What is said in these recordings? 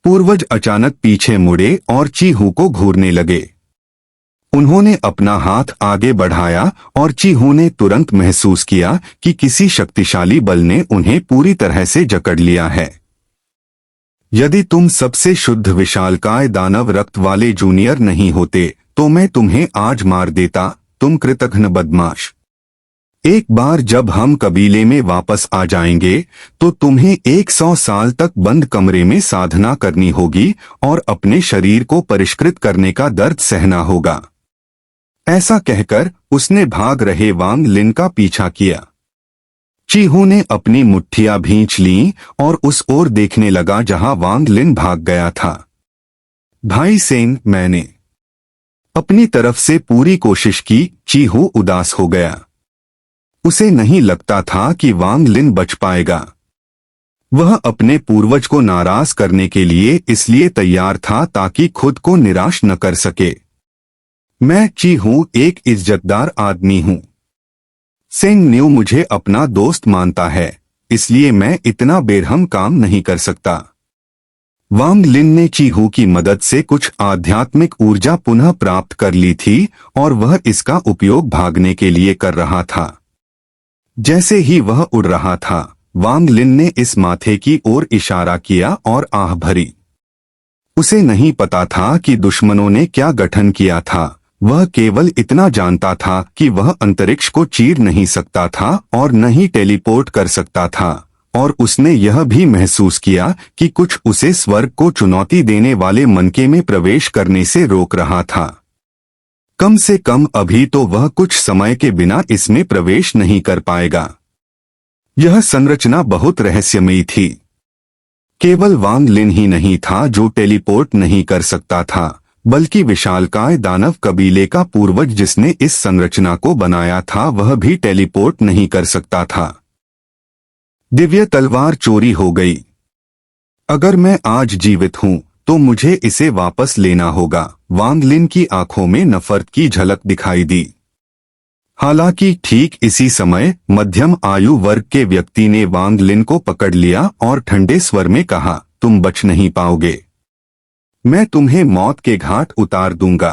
पूर्वज अचानक पीछे मुड़े और चीहू को घूरने लगे। उन्होंने अपना हाथ आगे बढ़ाया और चीहू ने तुरंत महसूस किया कि किसी शक्तिशाली बल ने उन्हें पूरी तरह से जकड़ लिया है। यदि तुम सबसे शुद्ध विशालकाय दानव रक्त वाले जूनियर नहीं होते तो मैं तुम्हें आज मार देता, तुम कृतघ्न बदमाश। एक बार जब हम कबीले में वापस आ जाएंगे तो तुम्हें 100 साल तक बंद कमरे में साधना करनी होगी और अपने शरीर को परिष्कृत करने का दर्द सहना होगा। ऐसा कहकर उसने भाग रहे वांग लिन का पीछा किया। चीहू ने अपनी मुट्ठियां भींच लीं और उस ओर देखने लगा जहां वांग लिन भाग गया था। भाई सेन, मैंने अपनी तरफ से पूरी कोशिश की। चीहू उदास हो गया। उसे नहीं लगता था कि वांग लिन बच पाएगा। वह अपने पूर्वज को नाराज करने के लिए इसलिए तैयार था ताकि खुद को निराश न कर सके। मैं चीहू एक इज्जतदार आदमी हूं। सेंग न्यू मुझे अपना दोस्त मानता है, इसलिए मैं इतना बेरहम काम नहीं कर सकता। वांग लिन ने चीहू की मदद से कुछ आध्यात्मिक ऊर्जा पुनः प्राप्त कर ली थी और वह इसका उपयोग भागने के लिए कर रहा था। जैसे ही वह उड़ रहा था, वांग लिन ने इस माथे की ओर इशारा किया और आह भरी। उसे नहीं पता था कि दुश्मनों ने क्या गठन किया था। वह केवल इतना जानता था कि वह अंतरिक्ष को चीर नहीं सकता था और न ही टेलीपोर्ट कर सकता था, और उसने यह भी महसूस किया कि कुछ उसे स्वर्ग को चुनौती देने वाले मनके में प्रवेश करने से रोक रहा था। कम से कम अभी तो वह कुछ समय के बिना इसमें प्रवेश नहीं कर पाएगा। यह संरचना बहुत रहस्यमयी थी। केवल वांग लिन ही नहीं था जो टेलीपोर्ट नहीं कर सकता था, बल्कि विशालकाय दानव कबीले का पूर्वज जिसने इस संरचना को बनाया था वह भी टेलीपोर्ट नहीं कर सकता था। दिव्य तलवार चोरी हो गई। अगर मैं आज जीवित हूं तो मुझे इसे वापस लेना होगा। वांग लिन की आंखों में नफरत की झलक दिखाई दी। हालांकि ठीक इसी समय मध्यम आयु वर्ग के व्यक्ति ने वांग लिन को पकड़ लिया और ठंडे स्वर में कहा, तुम बच नहीं पाओगे, मैं तुम्हें मौत के घाट उतार दूंगा।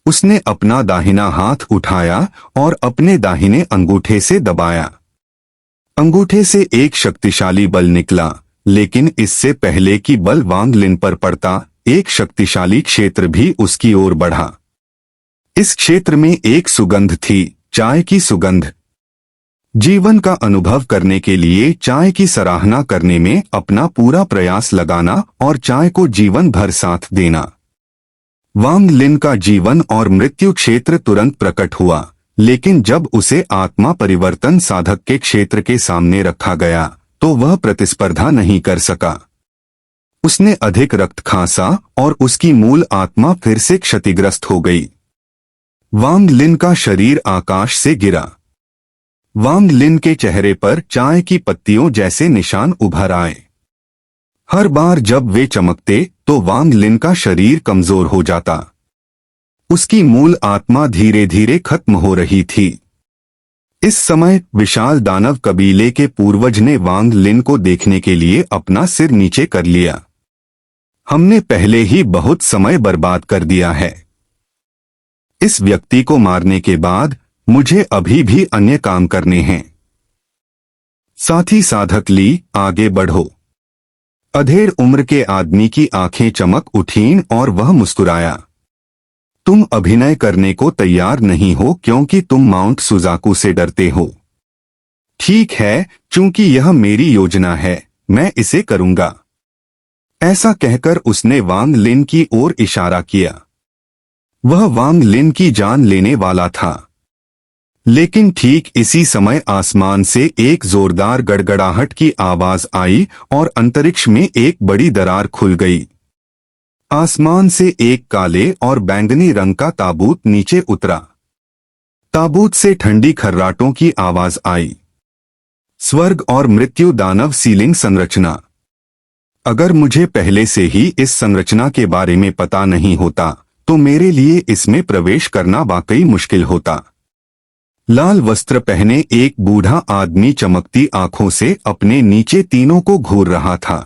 उसने अपना दाहिना हाथ उठाया और अपने दाहिने अंगूठे से दबाया। अंगूठे से एक शक्तिशाली बल निकला, लेकिन इससे पहले कि बल वांग लिन पर पड़ता, एक शक्तिशाली क्षेत्र भी उसकी ओर बढ़ा। इस क्षेत्र में एक सुगंध थी, चाय की सुगंध। जीवन का अनुभव करने के लिए चाय की सराहना करने में अपना पूरा प्रयास लगाना और चाय को जीवन भर साथ देना। वांग लिन का जीवन और मृत्यु क्षेत्र तुरंत प्रकट हुआ, लेकिन जब उसे आत्मा परिवर्तन साधक के क्षेत्र के सामने रखा गया तो वह प्रतिस्पर्धा नहीं कर सका। उसने अधिक रक्त खांसा और उसकी मूल आत्मा फिर से क्षतिग्रस्त हो गई। वांग लिन का शरीर आकाश से गिरा। वांग लिन के चेहरे पर चाय की पत्तियों जैसे निशान उभर आए। हर बार जब वे चमकते तो वांग लिन का शरीर कमजोर हो जाता। उसकी मूल आत्मा धीरे धीरे खत्म हो रही थी। इस समय विशाल दानव कबीले के पूर्वज ने वांग लिन को देखने के लिए अपना सिर नीचे कर लिया। हमने पहले ही बहुत समय बर्बाद कर दिया है। इस व्यक्ति को मारने के बाद मुझे अभी भी अन्य काम करने हैं। साथी साधक ली, आगे बढ़ो। अधेड़ उम्र के आदमी की आंखें चमक उठीं और वह मुस्कुराया। तुम अभिनय करने को तैयार नहीं हो क्योंकि तुम माउंट सुजाकू से डरते हो। ठीक है, चूंकि यह मेरी योजना है, मैं इसे करूंगा। ऐसा कहकर उसने वांग लिन की ओर इशारा किया। वह वांग लिन की जान लेने वाला था, लेकिन ठीक इसी समय आसमान से एक जोरदार गड़गड़ाहट की आवाज आई और अंतरिक्ष में एक बड़ी दरार खुल गई। आसमान से एक काले और बैंगनी रंग का ताबूत नीचे उतरा। ताबूत से ठंडी खर्राटों की आवाज आई। स्वर्ग और मृत्यु दानव सीलिंग संरचना। अगर मुझे पहले से ही इस संरचना के बारे में पता नहीं होता तो मेरे लिए इसमें प्रवेश करना वाकई मुश्किल होता। लाल वस्त्र पहने एक बूढ़ा आदमी चमकती आंखों से अपने नीचे तीनों को घूर रहा था।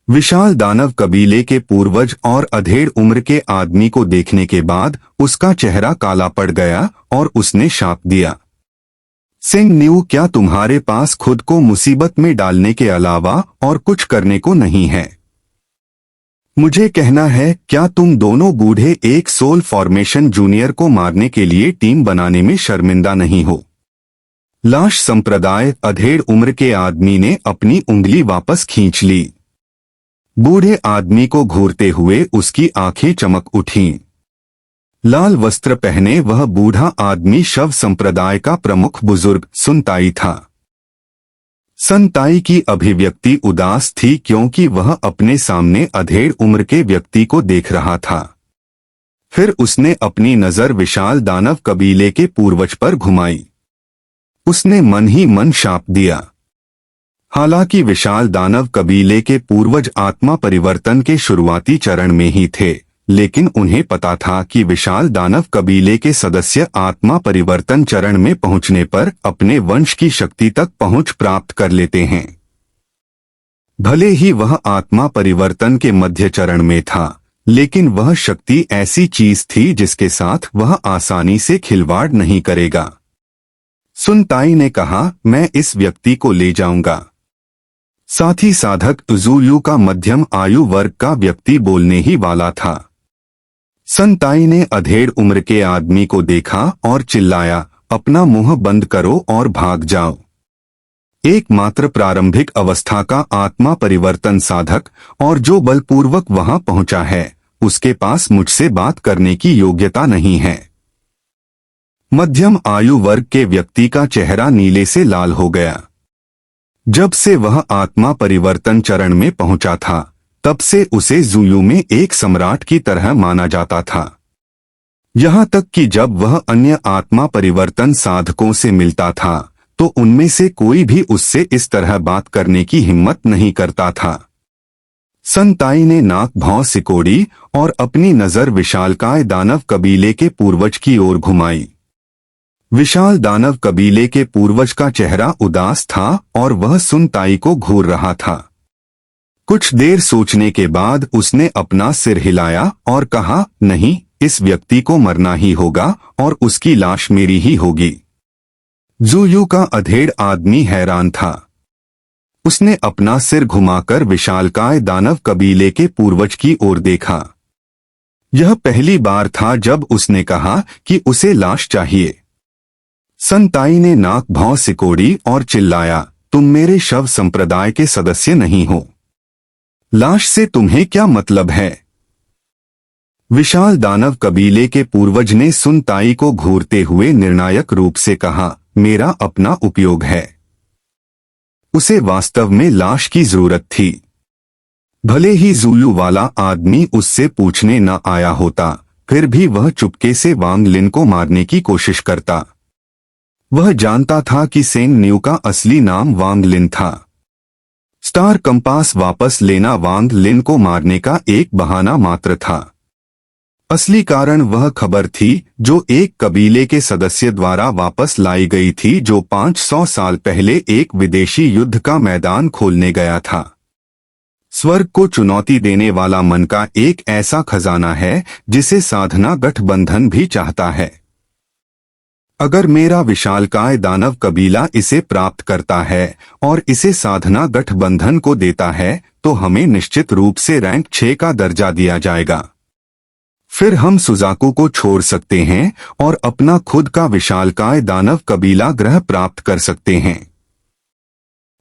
विशाल दानव कबीले के पूर्वज और अधेड़ उम्र के आदमी को देखने के बाद उसका चेहरा काला पड़ गया और उसने शाप दिया, सिंह न्यू, क्या तुम्हारे पास खुद को मुसीबत में डालने के अलावा और कुछ करने को नहीं है? मुझे कहना है, क्या तुम दोनों बूढ़े एक सोल फॉर्मेशन जूनियर को मारने के लिए टीम बनाने में शर्मिंदा नहीं हो? लाश संप्रदाय अधेड़ उम्र के आदमी ने अपनी उंगली वापस खींच ली। बूढ़े आदमी को घूरते हुए उसकी आंखें चमक उठीं। लाल वस्त्र पहने वह बूढ़ा आदमी शव संप्रदाय का प्रमुख बुजुर्ग सुनताई था। सनताई की अभिव्यक्ति उदास थी क्योंकि वह अपने सामने अधेड़ उम्र के व्यक्ति को देख रहा था। फिर उसने अपनी नजर विशाल दानव कबीले के पूर्वज पर घुमाई। उसने मन ही मन शाप दिया। हालांकि विशाल दानव कबीले के पूर्वज आत्मा परिवर्तन के शुरुआती चरण में ही थे, लेकिन उन्हें पता था कि विशाल दानव कबीले के सदस्य आत्मा परिवर्तन चरण में पहुंचने पर अपने वंश की शक्ति तक पहुंच प्राप्त कर लेते हैं। भले ही वह आत्मा परिवर्तन के मध्य चरण में था, लेकिन वह शक्ति ऐसी चीज थी जिसके साथ वह आसानी से खिलवाड़ नहीं करेगा। सुनताई ने कहा, मैं इस व्यक्ति को ले जाऊंगा। साथी साधक जुयू का मध्यम आयु वर्ग का व्यक्ति बोलने ही वाला था। सनताई ने अधेड़ उम्र के आदमी को देखा और चिल्लाया, अपना मुंह बंद करो और भाग जाओ। एकमात्र प्रारंभिक अवस्था का आत्मा परिवर्तन साधक और जो बलपूर्वक वहां पहुंचा है, उसके पास मुझसे बात करने की योग्यता नहीं है। मध्यम आयु वर्ग के व्यक्ति का चेहरा नीले से लाल हो गया। जब से वह आत्मा परिवर्तन चरण में पहुंचा था, तब से उसे जुयू में एक सम्राट की तरह माना जाता था। यहाँ तक कि जब वह अन्य आत्मा परिवर्तन साधकों से मिलता था, तो उनमें से कोई भी उससे इस तरह बात करने की हिम्मत नहीं करता था। सनताई ने नाक भौं सिकोड़ी और अपनी नजर विशालकाय दानव कबीले के पूर्वज की ओर घुमाई। विशाल दानव कबीले के पूर्वज का चेहरा उदास था और वह सुनताई को घूर रहा था। कुछ देर सोचने के बाद उसने अपना सिर हिलाया और कहा, नहीं, इस व्यक्ति को मरना ही होगा और उसकी लाश मेरी ही होगी। जुयू का अधेड़ आदमी हैरान था। उसने अपना सिर घुमाकर विशालकाय दानव कबीले के पूर्वज की ओर देखा। यह पहली बार था जब उसने कहा कि उसे लाश चाहिए। सनताई ने नाक भौं सिकोड़ी और चिल्लाया, तुम मेरे शव संप्रदाय के सदस्य नहीं हो। लाश से तुम्हें क्या मतलब है? विशाल दानव कबीले के पूर्वज ने सुनताई को घूरते हुए निर्णायक रूप से कहा, मेरा अपना उपयोग है। उसे वास्तव में लाश की जरूरत थी। भले ही जुयू वाला आदमी उससे पूछने न आया होता, फिर भी वह चुपके से वांग लिन को मारने की कोशिश करता। वह जानता था कि सेंग न्यू का असली नाम वांग लिन था। स्टार कंपास वापस लेना वांग लिन को मारने का एक बहाना मात्र था। असली कारण वह खबर थी जो एक कबीले के सदस्य द्वारा वापस लाई गई थी, जो 500 साल पहले एक विदेशी युद्ध का मैदान खोलने गया था। स्वर्ग को चुनौती देने वाला मन का एक ऐसा खजाना है जिसे साधना गठबंधन भी चाहता है। अगर मेरा विशालकाय दानव कबीला इसे प्राप्त करता है और इसे साधना गठबंधन को देता है, तो हमें निश्चित रूप से रैंक 6 का दर्जा दिया जाएगा। फिर हम सुजाकू को छोड़ सकते हैं और अपना खुद का विशालकाय दानव कबीला ग्रह प्राप्त कर सकते हैं।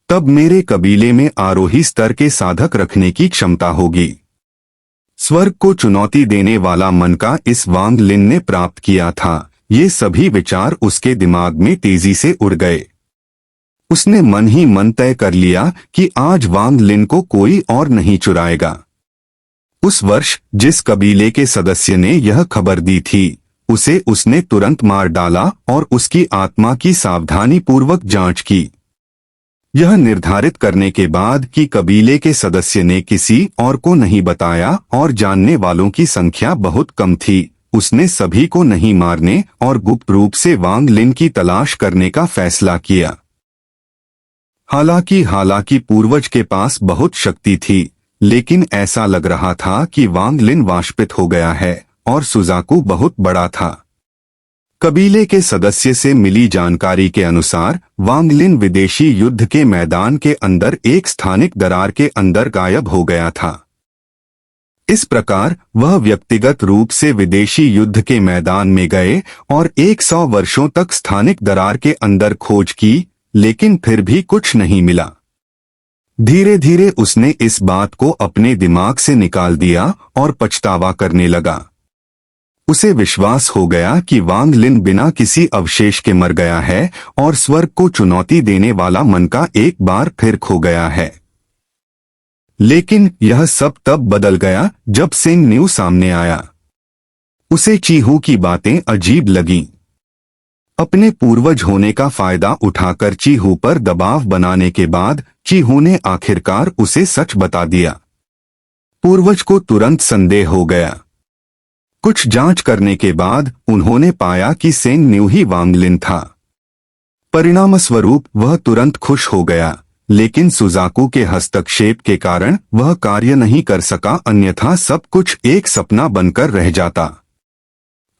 तब मेरे कबीले में आरोही स्तर के साधक रखने की क्षमता होगी। स्वर्ग को चुनौती देने वाला मन का इस वांग लिन ने प्राप्त किया था। ये सभी विचार उसके दिमाग में तेजी से उड़ गए। उसने मन ही मन तय कर लिया कि आज वांग लिन को कोई और नहीं चुराएगा। उस वर्ष जिस कबीले के सदस्य ने यह खबर दी थी, उसे उसने तुरंत मार डाला और उसकी आत्मा की सावधानी पूर्वक जांच की। यह निर्धारित करने के बाद कि कबीले के सदस्य ने किसी और को नहीं बताया और जानने वालों की संख्या बहुत कम थी, उसने सभी को नहीं मारने और गुप्त रूप से वांग लिन की तलाश करने का फैसला किया। हालांकि पूर्वज के पास बहुत शक्ति थी, लेकिन ऐसा लग रहा था कि वांग लिन वाष्पित हो गया है और सुजाकू बहुत बड़ा था। कबीले के सदस्य से मिली जानकारी के अनुसार वांग लिन विदेशी युद्ध के मैदान के अंदर एक स्थानिक दरार के अंदर गायब हो गया था। इस प्रकार वह व्यक्तिगत रूप से विदेशी युद्ध के मैदान में गए और 100 वर्षों तक स्थानिक दरार के अंदर खोज की, लेकिन फिर भी कुछ नहीं मिला। धीरे धीरे उसने इस बात को अपने दिमाग से निकाल दिया और पछतावा करने लगा। उसे विश्वास हो गया कि वांग लिन बिना किसी अवशेष के मर गया है और स्वर्ग को चुनौती देने वाला मन का एक बार फिर खो गया है। लेकिन यह सब तब बदल गया जब सेंग न्यू सामने आया। उसे चीहू की बातें अजीब लगीं। अपने पूर्वज होने का फायदा उठाकर चीहू पर दबाव बनाने के बाद चीहू ने आखिरकार उसे सच बता दिया। पूर्वज को तुरंत संदेह हो गया। कुछ जांच करने के बाद उन्होंने पाया कि सेंग न्यू ही वांग लिन था। परिणामस्वरूप वह तुरंत खुश हो गया, लेकिन सुजाकू के हस्तक्षेप के कारण वह कार्य नहीं कर सका, अन्यथा सब कुछ एक सपना बनकर रह जाता।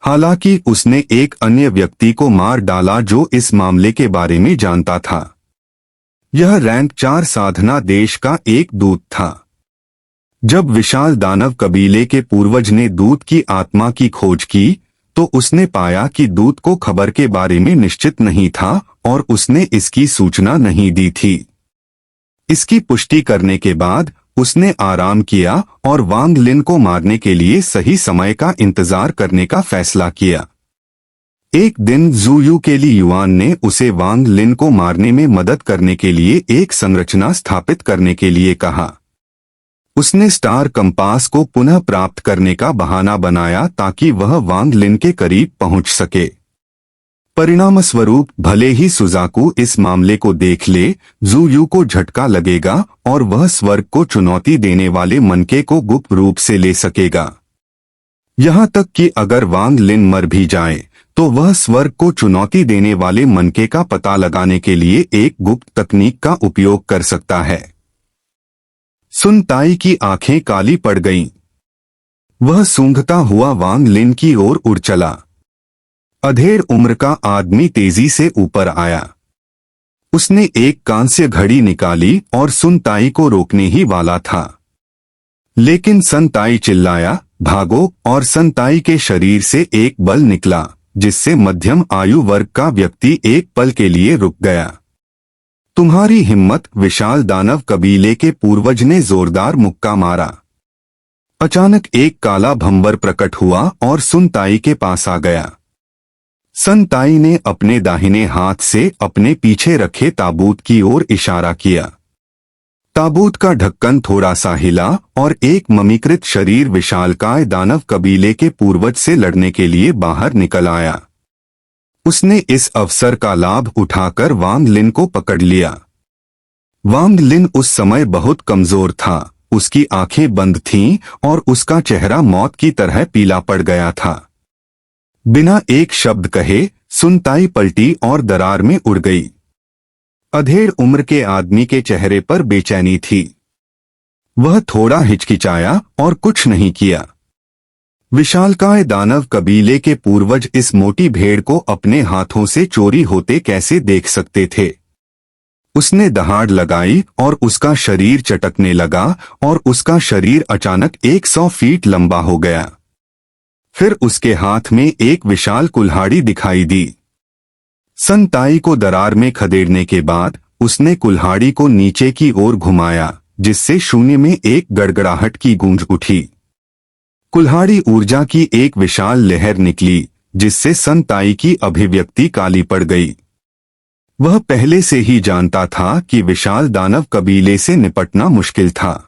हालांकि उसने एक अन्य व्यक्ति को मार डाला जो इस मामले के बारे में जानता था। यह रैंक 4 साधना देश का एक दूत था। जब विशाल दानव कबीले के पूर्वज ने दूत की आत्मा की खोज की तो उसने पाया कि दूत को खबर के बारे में निश्चित नहीं था और उसने इसकी सूचना नहीं दी थी। इसकी पुष्टि करने के बाद उसने आराम किया और वांग लिन को मारने के लिए सही समय का इंतजार करने का फैसला किया। एक दिन ज़ुयू के लिए युआन ने उसे वांग लिन को मारने में मदद करने के लिए एक संरचना स्थापित करने के लिए कहा। उसने स्टार कंपास को पुनः प्राप्त करने का बहाना बनाया ताकि वह वांग लिन के करीब पहुंच सके। परिणामस्वरूप भले ही सुजाकू इस मामले को देख ले, ज़ुयू को झटका लगेगा और वह स्वर्ग को चुनौती देने वाले मनके को गुप्त रूप से ले सकेगा। यहाँ तक कि अगर वांग लिन मर भी जाए तो वह स्वर्ग को चुनौती देने वाले मनके का पता लगाने के लिए एक गुप्त तकनीक का उपयोग कर सकता है। सुन ताई की आंखें काली पड़ गईं। वह सूंघता हुआ वांग लिन की ओर उड़ चला। अधेड़ उम्र का आदमी तेजी से ऊपर आया। उसने एक कांस्य घड़ी निकाली और सुन ताई को रोकने ही वाला था, लेकिन सन ताई चिल्लाया, भागो, और सन ताई के शरीर से एक बल निकला जिससे मध्यम आयु वर्ग का व्यक्ति एक पल के लिए रुक गया। तुम्हारी हिम्मत, विशाल दानव कबीले के पूर्वज ने जोरदार मुक्का मारा। अचानक एक काला भंवर प्रकट हुआ और सुन ताई के पास आ गया। सन ताई ने अपने दाहिने हाथ से अपने पीछे रखे ताबूत की ओर इशारा किया। ताबूत का ढक्कन थोड़ा सा हिला और एक ममीकृत शरीर विशालकाय दानव कबीले के पूर्वज से लड़ने के लिए बाहर निकल आया। उसने इस अवसर का लाभ उठाकर वांग लिन को पकड़ लिया। वांग लिन उस समय बहुत कमजोर था, उसकी आंखें बंद थीं और उसका चेहरा मौत की तरह पीला पड़ गया था। बिना एक शब्द कहे सुन ताई पलटी और दरार में उड़ गई। अधेड़ उम्र के आदमी के चेहरे पर बेचैनी थी। वह थोड़ा हिचकिचाया और कुछ नहीं किया। विशालकाय दानव कबीले के पूर्वज इस मोटी भेड़ को अपने हाथों से चोरी होते कैसे देख सकते थे। उसने दहाड़ लगाई और उसका शरीर चटकने लगा और उसका शरीर अचानक 100 फीट लंबा हो गया। फिर उसके हाथ में एक विशाल कुल्हाड़ी दिखाई दी। सन ताई को दरार में खदेड़ने के बाद उसने कुल्हाड़ी को नीचे की ओर घुमाया, जिससे शून्य में एक गड़गड़ाहट की गूंज उठी। कुल्हाड़ी ऊर्जा की एक विशाल लहर निकली, जिससे सन ताई की अभिव्यक्ति काली पड़ गई। वह पहले से ही जानता था कि विशाल दानव कबीले से निपटना मुश्किल था।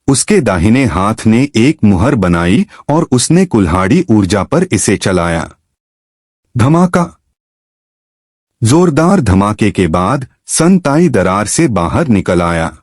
उसके दाहिने हाथ ने एक मुहर बनाई और उसने कुल्हाड़ी ऊर्जा पर इसे चलाया। धमाका! जोरदार धमाके के बाद सन ताई दरार से बाहर निकल आया।